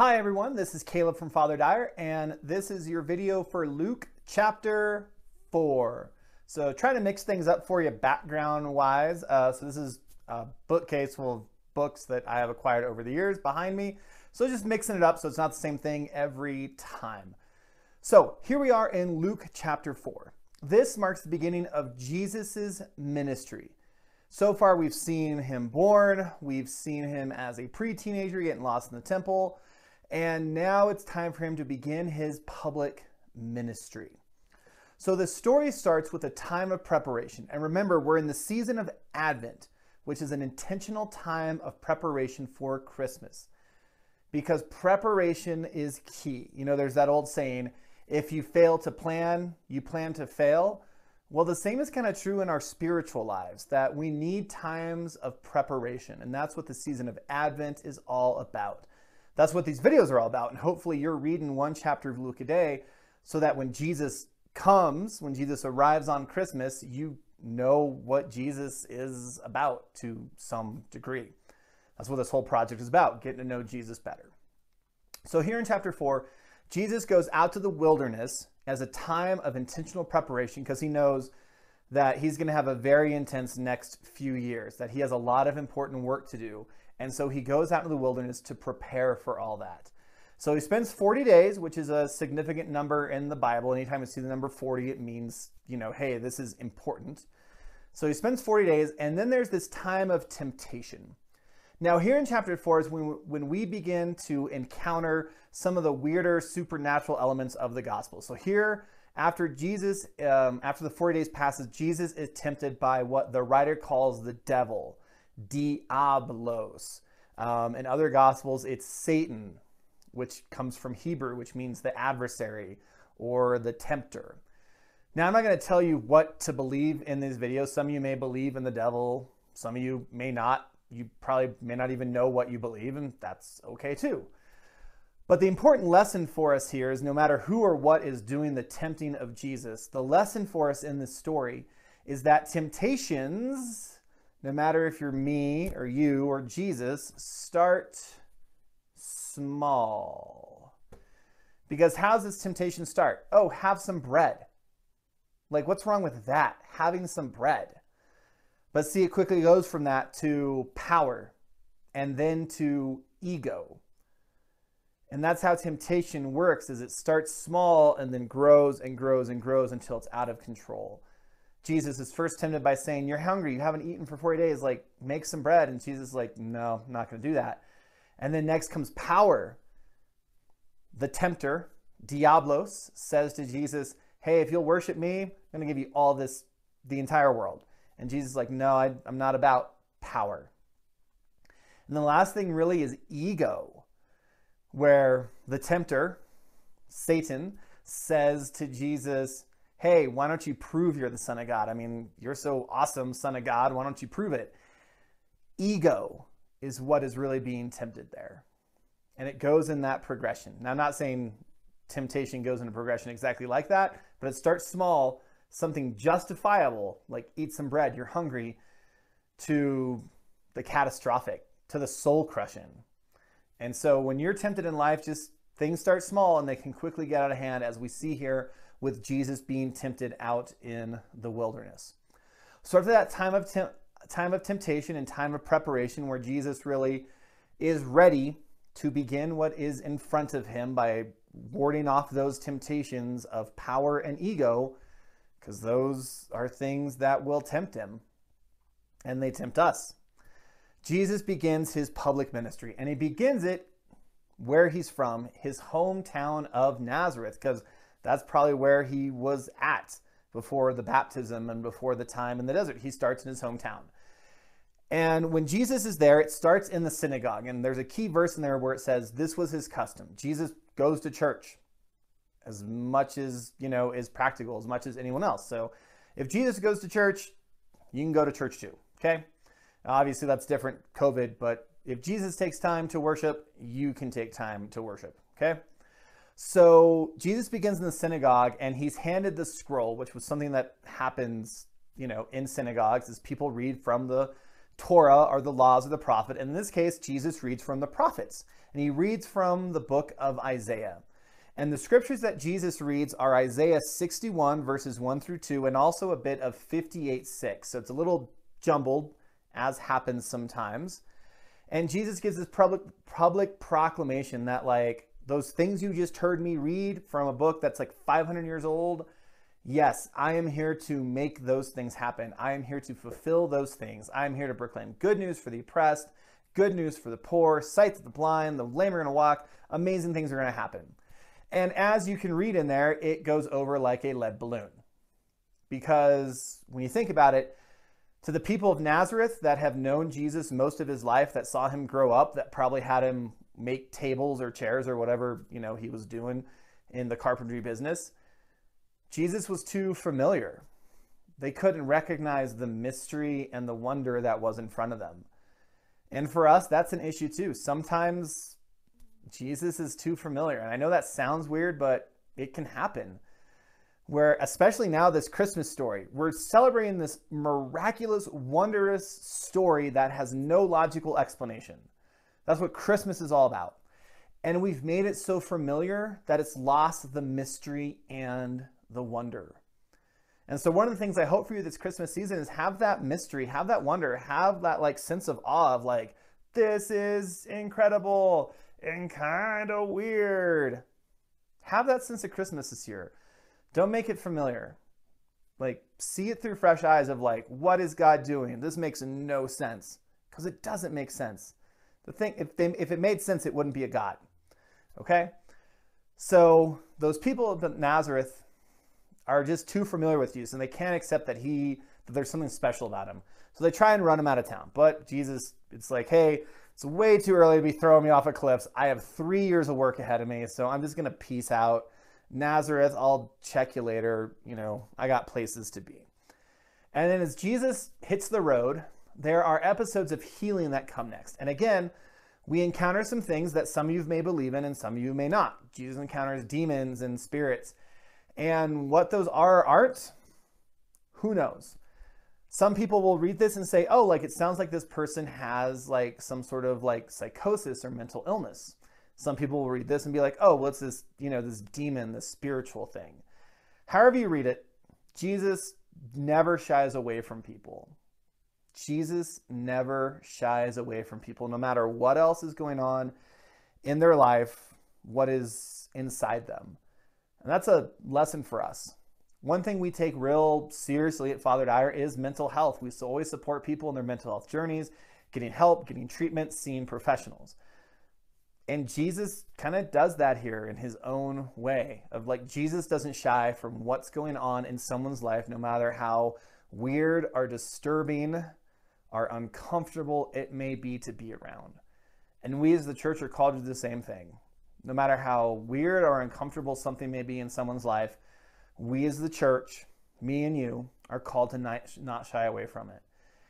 Hi everyone, this is Caleb from Father Dyer, and this is your video for Luke chapter 4. So trying to mix things up for you background-wise. So this is a bookcase full of books that I have acquired over the years behind me. So just mixing it up so it's not the same thing every time. So here we are in Luke chapter 4. This marks the beginning of Jesus's ministry. So far we've seen him born, we've seen him as a pre-teenager getting lost in the temple, and now it's time for him to begin his public ministry. So the story starts with a time of preparation. And remember, we're in the season of Advent, which is an intentional time of preparation for Christmas. Because preparation is key. You know, there's that old saying, if you fail to plan, you plan to fail. Well, the same is kind of true in our spiritual lives, that we need times of preparation. And that's what the season of Advent is all about. That's what these videos are all about. And hopefully you're reading one chapter of Luke a day so that when Jesus comes, when Jesus arrives on Christmas, you know what Jesus is about to some degree. That's what this whole project is about, getting to know Jesus better. So here in chapter 4, Jesus goes out to the wilderness as a time of intentional preparation because he knows that he's going to have a very intense next few years, that he has a lot of important work to do. And so he goes out into the wilderness to prepare for all that. So he spends 40 days, which is a significant number in the Bible. Anytime you see the number 40, it means, you know, hey, this is important. So he spends 40 days, and then there's this time of temptation. Now here in chapter 4 is when we begin to encounter some of the weirder supernatural elements of the gospel. So here, after the 40 days passes, Jesus is tempted by what the writer calls the devil, Diablos. In other gospels, it's Satan, which comes from Hebrew, which means the adversary or the tempter. Now, I'm not going to tell you what to believe in these videos. Some of you may believe in the devil. Some of you may not. You probably may not even know what you believe, and that's okay too. But the important lesson for us here is no matter who or what is doing the tempting of Jesus, the lesson for us in this story is that temptations, no matter if you're me or you or Jesus, start small. Because how does this temptation start? Oh, have some bread. Like, what's wrong with that? Having some bread. But see, it quickly goes from that to power and then to ego. And that's how temptation works, is it starts small and then grows and grows and grows until it's out of control. Jesus is first tempted by saying, you're hungry, you haven't eaten for 40 days, like make some bread. And Jesus is like, no, I'm not going to do that. And then next comes power. The tempter, Diablos, says to Jesus, hey, if you'll worship me, I'm going to give you all this, the entire world. And Jesus is like, no, I'm not about power. And the last thing really is ego, where the tempter, Satan, says to Jesus, hey, why don't you prove you're the Son of God? I mean, you're so awesome, Son of God. Why don't you prove it? Ego is what is really being tempted there. And it goes in that progression. Now, I'm not saying temptation goes in a progression exactly like that, but it starts small, something justifiable, like eat some bread, you're hungry, to the catastrophic, to the soul crushing. And so when you're tempted in life, just things start small and they can quickly get out of hand, as we see here with Jesus being tempted out in the wilderness. So after that time of temptation and time of preparation, where Jesus really is ready to begin what is in front of him by warding off those temptations of power and ego, because those are things that will tempt him, and they tempt us. Jesus begins his public ministry, and he begins it where he's from, his hometown of Nazareth, because that's probably where he was at before the baptism and before the time in the desert. He starts in his hometown. And when Jesus is there, it starts in the synagogue. And there's a key verse in there where it says this was his custom. Jesus goes to church as much as, you know, is practical, as much as anyone else. So if Jesus goes to church, you can go to church too, okay? Obviously that's different, COVID, but if Jesus takes time to worship, you can take time to worship, okay? So Jesus begins in the synagogue, and he's handed the scroll, which was something that happens, you know, in synagogues, as people read from the Torah or the laws of the prophet. And in this case, Jesus reads from the prophets, and he reads from the book of Isaiah. And the scriptures that Jesus reads are Isaiah 61 verses 1 through 2, and also a bit of 58:6. So it's a little jumbled, as happens sometimes. And Jesus gives this public proclamation that, like, those things you just heard me read from a book that's like 500 years old, yes, I am here to make those things happen. I am here to fulfill those things. I am here to proclaim good news for the oppressed, good news for the poor, sight to the blind, the lame are going to walk. Amazing things are going to happen. And as you can read in there, it goes over like a lead balloon. Because when you think about it, to the people of Nazareth that have known Jesus most of his life, that saw him grow up, that probably had him make tables or chairs or whatever, he was doing in the carpentry business, Jesus was too familiar. They couldn't recognize the mystery and the wonder that was in front of them. And for us, that's an issue too. Sometimes Jesus is too familiar. And I know that sounds weird, but it can happen. Where, especially now, this Christmas story, we're celebrating this miraculous, wondrous story that has no logical explanation. That's what Christmas is all about. And we've made it so familiar that it's lost the mystery and the wonder. And so one of the things I hope for you this Christmas season is have that mystery, have that wonder, have that like sense of awe of like, this is incredible and kind of weird. Have that sense of Christmas this year. Don't make it familiar. Like, see it through fresh eyes of like, what is God doing? This makes no sense, because it doesn't make sense. The thing, if it made sense, it wouldn't be a God. Okay? So those people of Nazareth are just too familiar with Jesus, and they can't accept that there's something special about him. So they try and run him out of town. But Jesus, it's like, hey, it's way too early to be throwing me off of cliffs. I have 3 years of work ahead of me, so I'm just going to peace out. Nazareth, I'll check you later. I got places to be. And then as Jesus hits the road, there are episodes of healing that come next. And again, we encounter some things that some of you may believe in and some of you may not. Jesus encounters demons and spirits. And what those are or aren't, who knows? Some people will read this and say, oh, like it sounds like this person has like some sort of like psychosis or mental illness. Some people will read this and be like, oh, what's this, this demon, this spiritual thing. However you read it, Jesus never shies away from people. Jesus never shies away from people, no matter what else is going on in their life, what is inside them. And that's a lesson for us. One thing we take real seriously at Father Dyer is mental health. We always support people in their mental health journeys, getting help, getting treatment, seeing professionals. And Jesus kind of does that here in his own way of like, Jesus doesn't shy from what's going on in someone's life, no matter how weird or disturbing or uncomfortable it may be to be around. And we as the church are called to do the same thing. No matter how weird or uncomfortable something may be in someone's life, we as the church, me and you, are called to not shy away from it.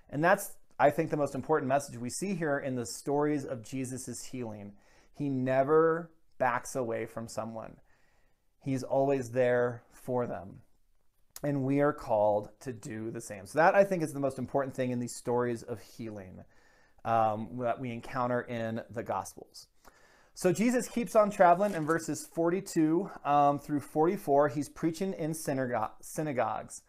And that's, I think, the most important message we see here in the stories of Jesus' healing. He never backs away from someone. He's always there for them. And we are called to do the same. So that, I think, is the most important thing in these stories of healing that we encounter in the Gospels. So Jesus keeps on traveling in verses 42 through 44. He's preaching in synagogues.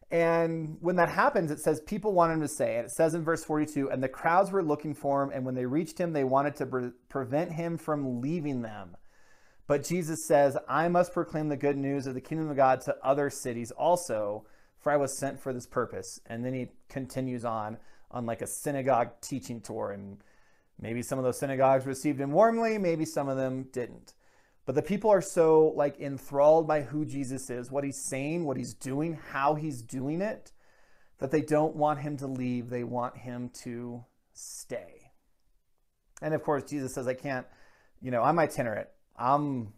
And when that happens, it says people want him to say, and it says in verse 42, and the crowds were looking for him, and when they reached him, they wanted to prevent him from leaving them. But Jesus says, I must proclaim the good news of the kingdom of God to other cities also, for I was sent for this purpose. And then he continues on like a synagogue teaching tour, and maybe some of those synagogues received him warmly, maybe some of them didn't. But the people are so like enthralled by who Jesus is, what he's saying, what he's doing, how he's doing it, that they don't want him to leave. They want him to stay. And of course, Jesus says, I can't, I'm itinerant. I'm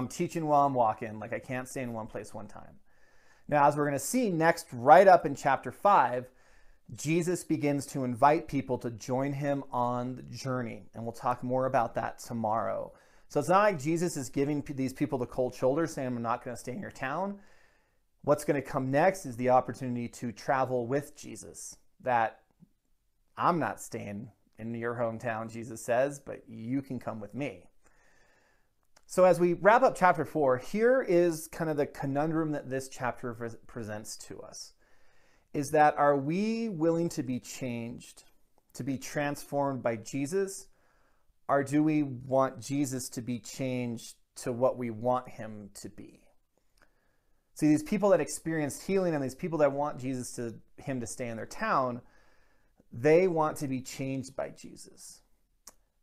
teaching while I'm walking. Like I can't stay in one place one time. Now, as we're going to see next, right up in chapter 5, Jesus begins to invite people to join him on the journey. And we'll talk more about that tomorrow. So it's not like Jesus is giving these people the cold shoulder saying, I'm not going to stay in your town. What's going to come next is the opportunity to travel with Jesus. That I'm not staying in your hometown, Jesus says, but you can come with me. So as we wrap up chapter 4, here is kind of the conundrum that this chapter presents to us, is that are we willing to be changed, to be transformed by Jesus, or do we want Jesus to be changed to what we want him to be? See, these people that experienced healing and these people that want him to stay in their town, they want to be changed by Jesus.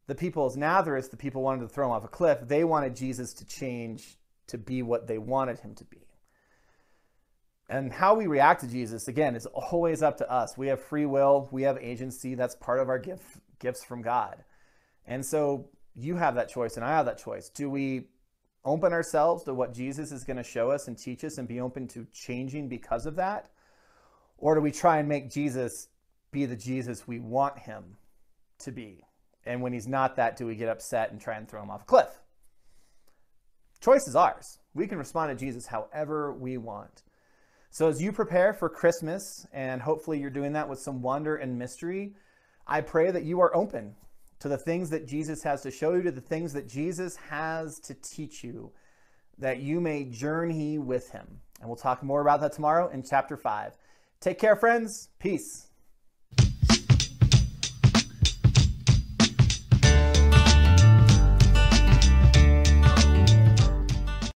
The people of Nazareth, the people wanted to throw him off a cliff, they wanted Jesus to change to be what they wanted him to be. And how we react to Jesus, again, is always up to us. We have free will, we have agency, that's part of our gifts from God. And so you have that choice and I have that choice. Do we open ourselves to what Jesus is going to show us and teach us and be open to changing because of that? Or do we try and make Jesus be the Jesus we want him to be? And when he's not that, do we get upset and try and throw him off a cliff? Choice is ours. We can respond to Jesus however we want. So as you prepare for Christmas, and hopefully you're doing that with some wonder and mystery, I pray that you are open to the things that Jesus has to show you, to the things that Jesus has to teach you, that you may journey with him. And we'll talk more about that tomorrow in chapter 5. Take care, friends. Peace.